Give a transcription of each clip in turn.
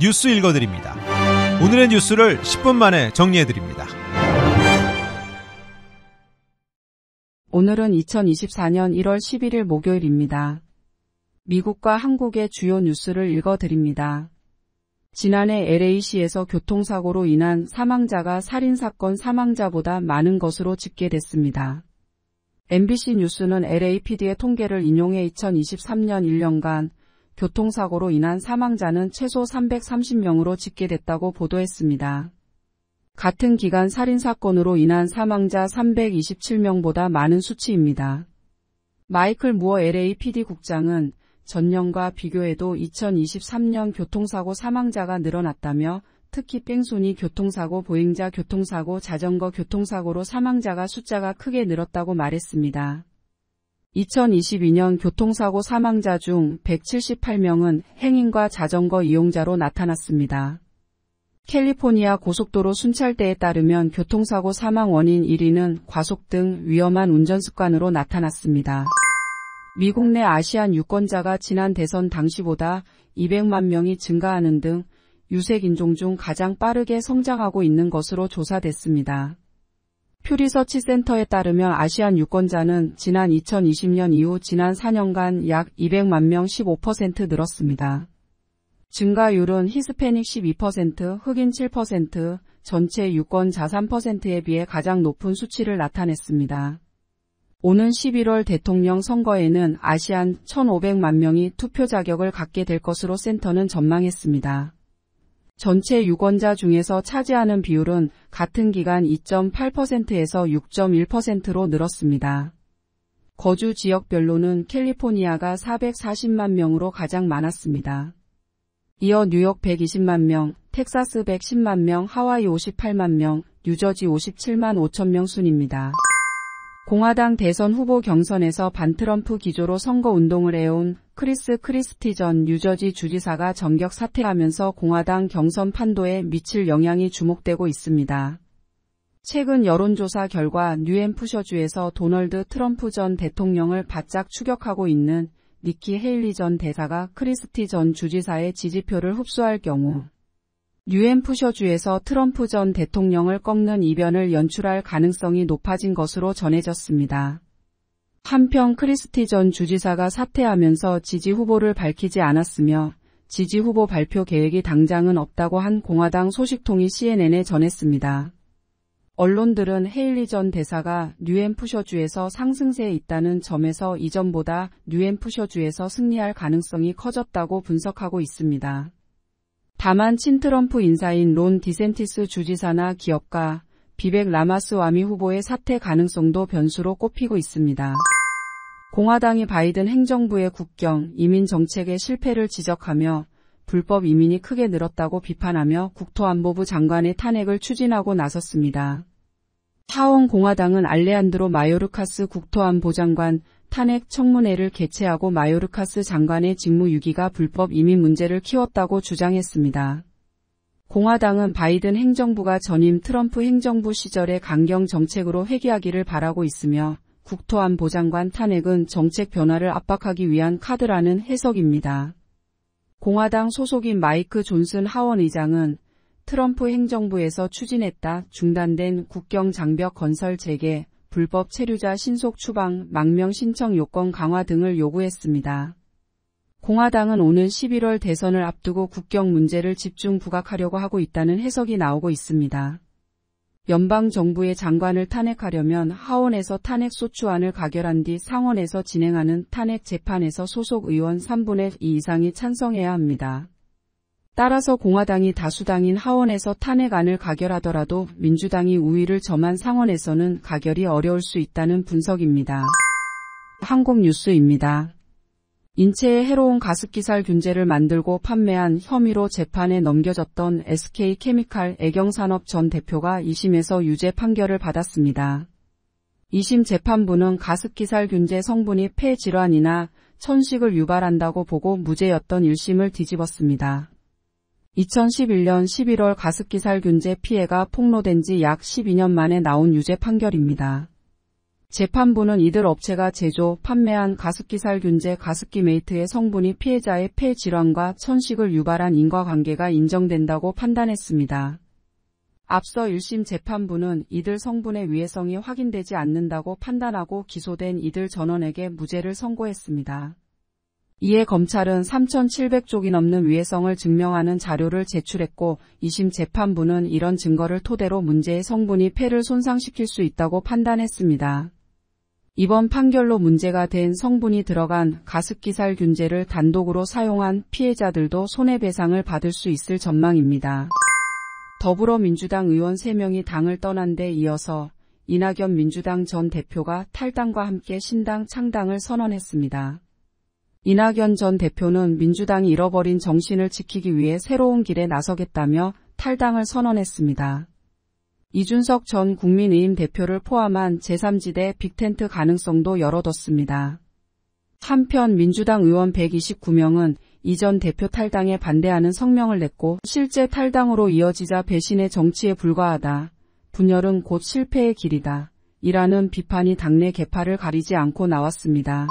뉴스 읽어드립니다. 오늘의 뉴스를 10분 만에 정리해드립니다. 오늘은 2024년 1월 11일 목요일입니다. 미국과 한국의 주요 뉴스를 읽어드립니다. 지난해 LA시에서 교통사고로 인한 사망자가 살인사건 사망자보다 많은 것으로 집계됐습니다. MBC 뉴스는 LAPD의 통계를 인용해 2023년 1년간 교통사고로 인한 사망자는 최소 330명으로 집계됐다고 보도했습니다. 같은 기간 살인사건으로 인한 사망자 327명보다 많은 수치입니다. 마이클 무어 LAPD 국장은 전년과 비교해도 2023년 교통사고 사망자가 늘어났다며 특히 뺑소니 교통사고, 보행자 교통사고, 자전거 교통사고로 사망자가 숫자가 크게 늘었다고 말했습니다. 2022년 교통사고 사망자 중 178명은 행인과 자전거 이용자로 나타났습니다. 캘리포니아 고속도로 순찰대에 따르면 교통사고 사망 원인 1위는 과속 등 위험한 운전습관으로 나타났습니다. 미국 내 아시안 유권자가 지난 대선 당시보다 200만 명이 증가하는 등 유색인종 중 가장 빠르게 성장하고 있는 것으로 조사됐습니다. 퓨리서치 센터에 따르면 아시안 유권자는 지난 2020년 이후 지난 4년간 약 200만 명 15% 늘었습니다. 증가율은 히스패닉 12%, 흑인 7%, 전체 유권자 3%에 비해 가장 높은 수치를 나타냈습니다. 오는 11월 대통령 선거에는 아시안 1,500만 명이 투표 자격을 갖게 될 것으로 센터는 전망했습니다. 전체 유권자 중에서 차지하는 비율은 같은 기간 2.8%에서 6.1%로 늘었습니다. 거주 지역별로는 캘리포니아가 440만 명으로 가장 많았습니다. 이어 뉴욕 120만 명, 텍사스 110만 명, 하와이 58만 명, 뉴저지 57만 5천 명 순입니다. 공화당 대선 후보 경선에서 반트럼프 기조로 선거운동을 해온 크리스 크리스티 전 뉴저지 주지사가 전격 사퇴하면서 공화당 경선 판도에 미칠 영향이 주목되고 있습니다. 최근 여론조사 결과 뉴햄프셔주에서 도널드 트럼프 전 대통령을 바짝 추격하고 있는 니키 헤일리 전 대사가 크리스티 전 주지사의 지지표를 흡수할 경우 뉴햄프셔주에서 트럼프 전 대통령을 꺾는 이변을 연출할 가능성이 높아진 것으로 전해졌습니다. 한편 크리스티 전 주지사가 사퇴하면서 지지 후보를 밝히지 않았으며 지지 후보 발표 계획이 당장은 없다고 한 공화당 소식통이 CNN에 전했습니다. 언론들은 헤일리 전 대사가 뉴햄프셔주에서 상승세에 있다는 점에서 이전보다 뉴햄프셔주에서 승리할 가능성이 커졌다고 분석하고 있습니다. 다만 친트럼프 인사인 론 디센티스 주지사나 기업가 비벡 라마스와미 후보의 사퇴 가능성도 변수로 꼽히고 있습니다. 공화당이 바이든 행정부의 국경, 이민 정책의 실패를 지적하며 불법 이민이 크게 늘었다고 비판하며 국토안보부 장관의 탄핵을 추진하고 나섰습니다. 하원 공화당은 알레한드로 마요르카스 국토안보 장관 탄핵 청문회를 개최하고 마요르카스 장관의 직무유기가 불법 이민 문제를 키웠다고 주장했습니다. 공화당은 바이든 행정부가 전임 트럼프 행정부 시절의 강경 정책으로 회귀하기를 바라고 있으며 국토안보 장관 탄핵은 정책 변화를 압박하기 위한 카드라는 해석입니다. 공화당 소속인 마이크 존슨 하원 의장은 트럼프 행정부에서 추진했다 중단된 국경 장벽 건설 재개, 불법 체류자 신속 추방, 망명 신청 요건 강화 등을 요구했습니다. 공화당은 오는 11월 대선을 앞두고 국경 문제를 집중 부각하려고 하고 있다는 해석이 나오고 있습니다. 연방정부의 장관을 탄핵하려면 하원에서 탄핵 소추안을 가결한 뒤 상원에서 진행하는 탄핵 재판에서 소속 의원 3분의 2 이상이 찬성해야 합니다. 따라서 공화당이 다수당인 하원에서 탄핵안을 가결하더라도 민주당이 우위를 점한 상원에서는 가결이 어려울 수 있다는 분석입니다. 한국 뉴스입니다. 인체에 해로운 가습기살균제를 만들고 판매한 혐의로 재판에 넘겨졌던 SK케미칼 애경산업 전 대표가 2심에서 유죄 판결을 받았습니다. 2심 재판부는 가습기살균제 성분이 폐질환이나 천식을 유발한다고 보고 무죄였던 1심을 뒤집었습니다. 2011년 11월 가습기살균제 피해가 폭로된 지 약 12년 만에 나온 유죄 판결입니다. 재판부는 이들 업체가 제조, 판매한 가습기 살균제 가습기 메이트의 성분이 피해자의 폐 질환과 천식을 유발한 인과관계가 인정된다고 판단했습니다. 앞서 1심 재판부는 이들 성분의 위해성이 확인되지 않는다고 판단하고 기소된 이들 전원에게 무죄를 선고했습니다. 이에 검찰은 3,700쪽이 넘는 위해성을 증명하는 자료를 제출했고 2심 재판부는 이런 증거를 토대로 문제의 성분이 폐를 손상시킬 수 있다고 판단했습니다. 이번 판결로 문제가 된 성분이 들어간 가습기 살균제를 단독으로 사용한 피해자들도 손해배상을 받을 수 있을 전망입니다. 더불어민주당 의원 3명이 당을 떠난 데 이어서 이낙연 민주당 전 대표가 탈당과 함께 신당 창당을 선언했습니다. 이낙연 전 대표는 민주당이 잃어버린 정신을 지키기 위해 새로운 길에 나서겠다며 탈당을 선언했습니다. 이준석 전 국민의힘 대표를 포함한 제3지대 빅텐트 가능성도 열어뒀습니다. 한편 민주당 의원 129명은 이 전 대표 탈당에 반대하는 성명을 냈고 실제 탈당으로 이어지자 배신의 정치에 불과하다. 분열은 곧 실패의 길이다. 이라는 비판이 당내 계파를 가리지 않고 나왔습니다.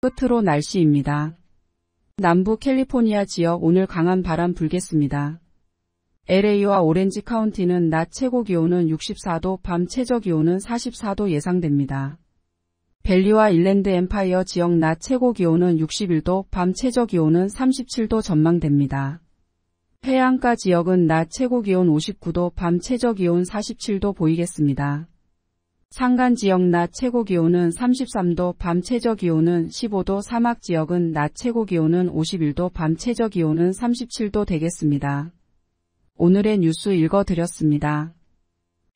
끝으로 날씨입니다. 남부 캘리포니아 지역 오늘 강한 바람 불겠습니다. LA와 오렌지 카운티는 낮 최고 기온은 64도, 밤 최저 기온은 44도 예상됩니다. 밸리와 일랜드 엠파이어 지역 낮 최고 기온은 61도, 밤 최저 기온은 37도 전망됩니다. 해안가 지역은 낮 최고 기온 59도, 밤 최저 기온 47도 보이겠습니다. 산간 지역 낮 최고 기온은 33도, 밤 최저 기온은 15도, 사막 지역은 낮 최고 기온은 51도, 밤 최저 기온은 37도 되겠습니다. 오늘의 뉴스 읽어드렸습니다.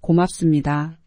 고맙습니다.